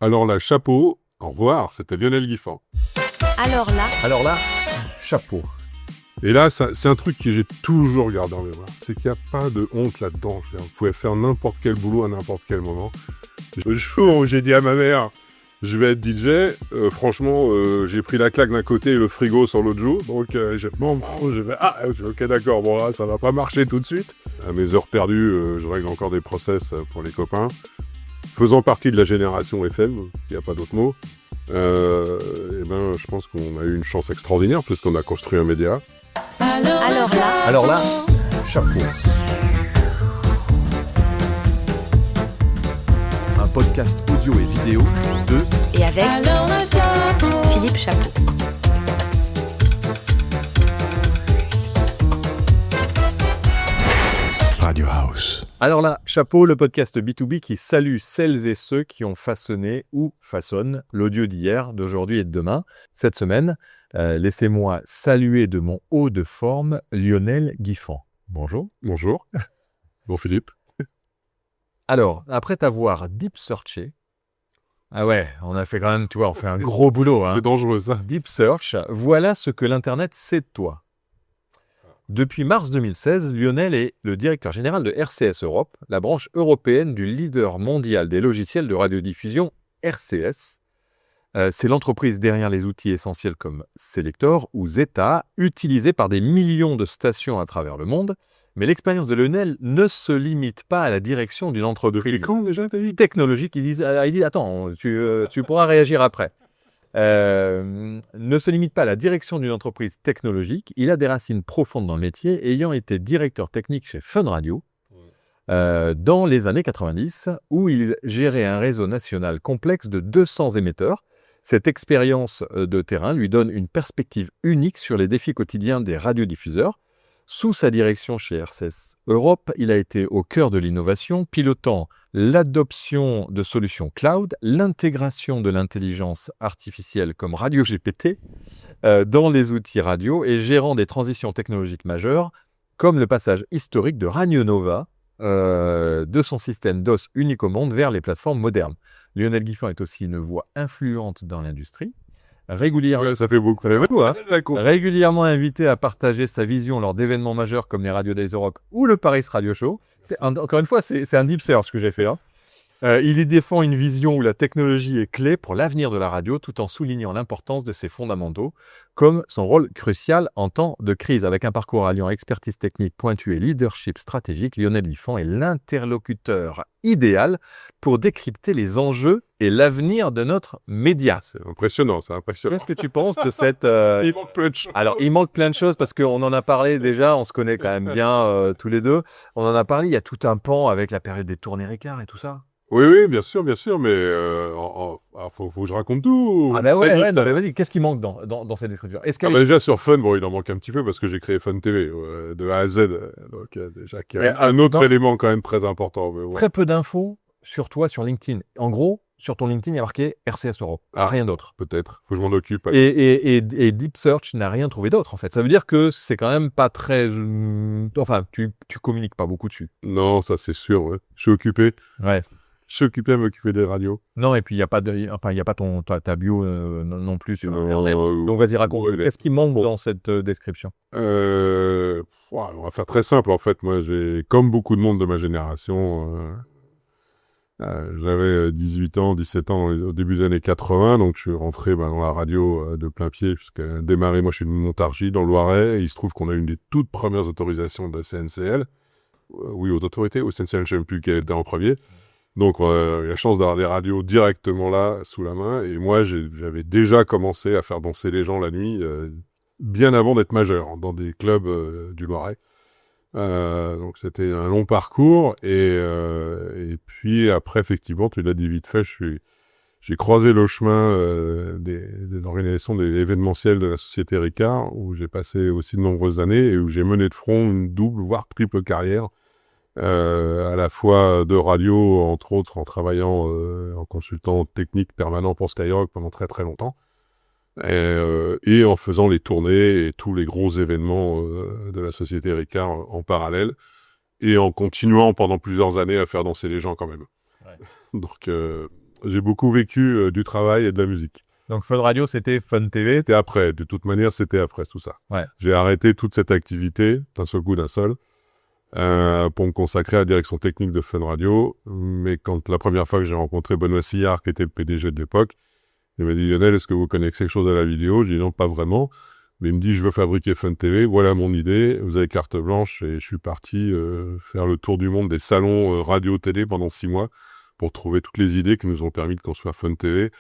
Alors là, chapeau, au revoir, c'était Lionel Guiffant. Alors là, chapeau. Et là, c'est un truc que j'ai toujours gardé en mémoire. C'est qu'il n'y a pas de honte là-dedans. Vous pouvez faire n'importe quel boulot à n'importe quel moment. Le jour où j'ai dit à ma mère, je vais être DJ, franchement, j'ai pris la claque d'un côté et le frigo sur l'autre joue. Donc, ok, d'accord, bon là, ça va pas marcher tout de suite. À mes heures perdues, je règle encore des process pour les copains. Faisant partie de la génération FM, il n'y a pas d'autre mot, je pense qu'on a eu une chance extraordinaire puisqu'on a construit un média. Alors là, chapeau. Un podcast audio et vidéo de et avec Philippe Chapeau. Radio House. Alors là, chapeau, le podcast B2B qui salue celles et ceux qui ont façonné ou façonnent l'audio d'hier, d'aujourd'hui et de demain. Cette semaine, laissez-moi saluer de mon haut de forme Lionel Guiffant. Bonjour. Bonjour. Bon Philippe. Alors, après t'avoir deep searché, ah ouais, on a fait quand même, tu vois, on fait un gros boulot. C'est dangereux ça. Deep search, voilà ce que l'Internet sait de toi. Depuis mars 2016, Lionel est le directeur général de RCS Europe, la branche européenne du leader mondial des logiciels de radiodiffusion RCS. C'est l'entreprise derrière les outils essentiels comme Selector ou Zeta, utilisés par des millions de stations à travers le monde. Mais l'expérience de Lionel ne se limite pas à la direction d'une entreprise. Depuis quand déjà t'as dit technologique. Il dit attends, tu pourras réagir après. Ne se limite pas à la direction d'une entreprise technologique. Il a des racines profondes dans le métier, ayant été directeur technique chez Fun Radio dans les années 90, où il gérait un réseau national complexe de 200 émetteurs. Cette expérience de terrain lui donne une perspective unique sur les défis quotidiens des radiodiffuseurs. Sous sa direction chez RCS Europe, il a été au cœur de l'innovation, pilotant l'adoption de solutions cloud, l'intégration de l'intelligence artificielle comme Radio GPT dans les outils radio et gérant des transitions technologiques majeures, comme le passage historique de Radio Nova de son système DOS unique au monde vers les plateformes modernes. Lionel Guiffant est aussi une voix influente dans l'industrie. Ouais, ça fait beaucoup. Régulièrement invité à partager sa vision lors d'événements majeurs comme les Radio Days Europe ou le Paris Radio Show. Encore une fois, c'est un deep search que j'ai fait. Il y défend une vision où la technologie est clé pour l'avenir de la radio tout en soulignant l'importance de ses fondamentaux, comme son rôle crucial en temps de crise. Avec un parcours alliant expertise technique pointue et leadership stratégique, Lionel Guiffant est l'interlocuteur idéal pour décrypter les enjeux et l'avenir de notre média. C'est impressionnant. Qu'est-ce que tu penses de cette... Il manque plein de choses. Alors, il manque plein de choses parce qu'on en a parlé déjà, on se connaît quand même bien tous les deux. On en a parlé, il y a tout un pan avec la période des tournées Ricard et tout ça. Oui, bien sûr, mais faut que je raconte tout. Ah bah ouais, non, mais vas-y, qu'est-ce qui manque dans cette description? Déjà sur Fun, il en manque un petit peu parce que j'ai créé Fun TV de A à Z, donc déjà qui est un autre élément quand même très important. Mais bon. Très peu d'infos sur toi sur LinkedIn. En gros, sur ton LinkedIn, il y a marqué RCS Europe, rien d'autre. Peut-être, faut que je m'en occupe. Et Deep Search n'a rien trouvé d'autre en fait. Ça veut dire que c'est quand même pas très... Enfin, tu communiques pas beaucoup dessus. Non, ça c'est sûr, ouais. Je suis occupé. Ouais. Je suis occupé à m'occuper des radios. Non, et puis il n'y a pas ta bio non plus sur Internet. Donc vas-y, raconte. Ouais, qu'est-ce qui manque dans cette description? On va faire très simple en fait. Moi, comme beaucoup de monde de ma génération, j'avais 18 ans, 17 ans au début des années 80, donc je suis rentré dans la radio de plein pied, puisqu'elle a démarré, moi je suis de Montargis, dans le Loiret, et il se trouve qu'on a une des toutes premières autorisations de la CNCL. Oui, aux autorités, au CNCL, je ne sais même plus quelle était en premier. Donc, on a eu la chance d'avoir des radios directement là, sous la main. Et moi, j'avais déjà commencé à faire danser les gens la nuit, bien avant d'être majeur, dans des clubs du Loiret. Donc, c'était un long parcours. Et puis, après, effectivement, tu l'as dit vite fait, j'ai croisé le chemin des organisations des événementiels de la société Ricard, où j'ai passé aussi de nombreuses années et où j'ai mené de front une double, voire triple carrière. À la fois de radio, entre autres, en travaillant en consultant technique permanent pour Skyrock pendant très très longtemps, et en faisant les tournées et tous les gros événements de la société Ricard en parallèle, et en continuant pendant plusieurs années à faire danser les gens quand même. Ouais. Donc j'ai beaucoup vécu du travail et de la musique. Donc Fun Radio, c'était Fun TV. C'était après, de toute manière, c'était après tout ça. Ouais. J'ai arrêté toute cette activité, d'un seul coup, pour me consacrer à la direction technique de Fun Radio. Mais quand la première fois que j'ai rencontré Benoît Sillard, qui était le PDG de l'époque, il m'a dit « Lionel, est-ce que vous connaissez quelque chose à la vidéo ?» J'ai dit « Non, pas vraiment. » Mais il me dit « Je veux fabriquer Fun TV, voilà mon idée, vous avez carte blanche. » Et je suis parti faire le tour du monde des salons radio-télé pendant 6 mois pour trouver toutes les idées qui nous ont permis de construire Fun TV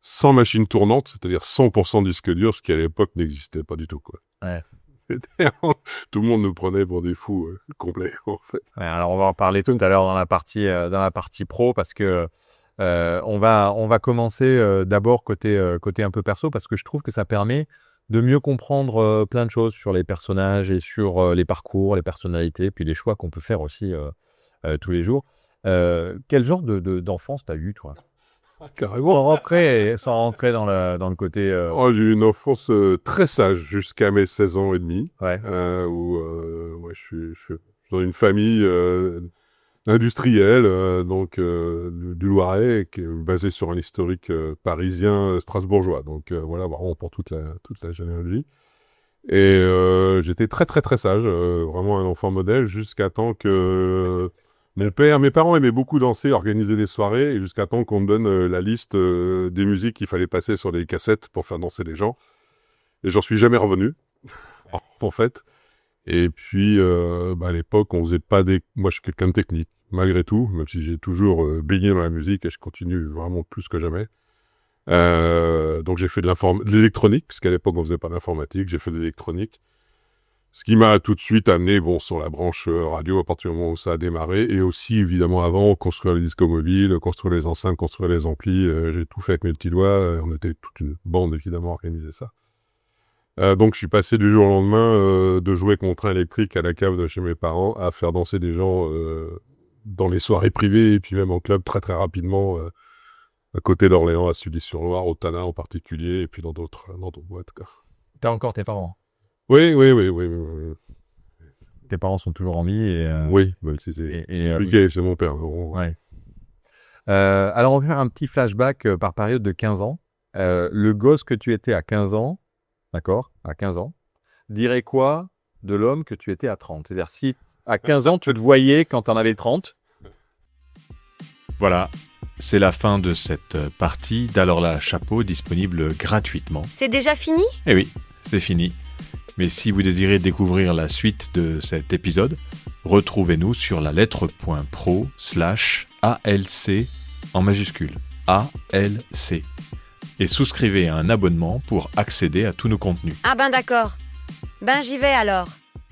sans machine tournante, c'est-à-dire 100% disque dur, ce qui à l'époque n'existait pas du tout, quoi. Ouais. Tout le monde nous prenait pour des fous complets, en fait. Ouais, alors on va en parler tout à l'heure dans la partie pro, parce que on va commencer d'abord côté un peu perso, parce que je trouve que ça permet de mieux comprendre plein de choses sur les personnages et sur les parcours, les personnalités, puis les choix qu'on peut faire aussi tous les jours. Quel genre d'enfance t'as eu, toi? Carrément. Sans rentrer dans le côté... Oh, j'ai eu une enfance très sage jusqu'à mes 16 ans et demi, Ouais. où je suis dans une famille industrielle, du Loiret, qui est basée sur un historique parisien strasbourgeois. Donc voilà, vraiment pour toute la généalogie. Et j'étais très très très sage, vraiment un enfant modèle, jusqu'à temps que mes parents aimaient beaucoup danser, organiser des soirées, et jusqu'à temps qu'on me donne la liste des musiques qu'il fallait passer sur les cassettes pour faire danser les gens. Et j'en suis jamais revenu, en fait. Et puis, à l'époque, on faisait pas moi, je suis quelqu'un de technique, malgré tout, même si j'ai toujours baigné dans la musique, et je continue vraiment plus que jamais. Donc j'ai fait de l'électronique, puisqu'à l'époque, on faisait pas d'informatique, j'ai fait de l'électronique. Ce qui m'a tout de suite amené sur la branche radio à partir du moment où ça a démarré. Et aussi, évidemment, avant, construire les disques mobiles, construire les enceintes, construire les amplis. J'ai tout fait avec mes petits doigts. On était toute une bande, évidemment, à organiser ça. Donc, je suis passé du jour au lendemain de jouer contre train électrique à la cave de chez mes parents à faire danser des gens dans les soirées privées et puis même en club très, très rapidement à côté d'Orléans, à Sully-sur-Loire, au Tana en particulier, et puis dans d'autres boîtes, quoi. T'as encore tes parents? Oui. Tes parents sont toujours en vie Oui, même si c'est compliqué, c'est mon père. Ouais. Alors, on va faire un petit flashback par période de 15 ans. Le gosse que tu étais à 15 ans, d'accord, à 15 ans, dirait quoi de l'homme que tu étais à 30? C'est-à-dire, si à 15 ans, tu te voyais quand t'en avais 30. Voilà, c'est la fin de cette partie d'Alors là, chapeau, disponible gratuitement. C'est déjà fini? Eh oui, c'est fini. Mais si vous désirez découvrir la suite de cet épisode, retrouvez-nous sur la lettre.pro/ALC en majuscule, ALC. Et souscrivez à un abonnement pour accéder à tous nos contenus. Ah ben d'accord. Ben j'y vais alors.